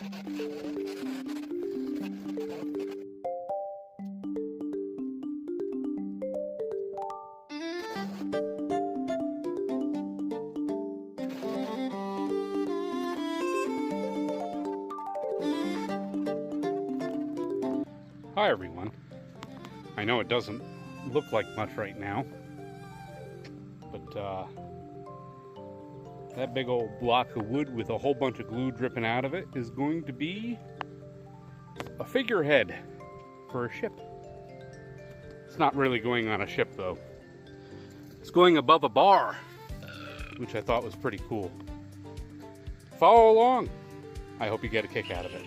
Hi everyone. I know it doesn't look like much right now, but that big old block of wood with a whole bunch of glue dripping out of it is going to be a figurehead for a ship. It's not really going on a ship though. It's going above a bar, which I thought was pretty cool. Follow along. I hope you get a kick out of it.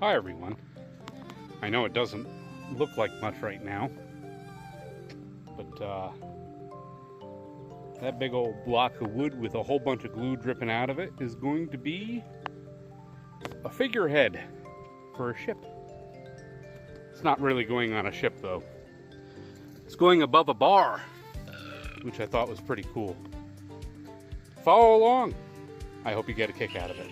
Hi everyone. I know it doesn't look like much right now, but that big old block of wood with a whole bunch of glue dripping out of it is going to be a figurehead for a ship. It's not really going on a ship though. It's going above a bar, which I thought was pretty cool. Follow along. I hope you get a kick out of it.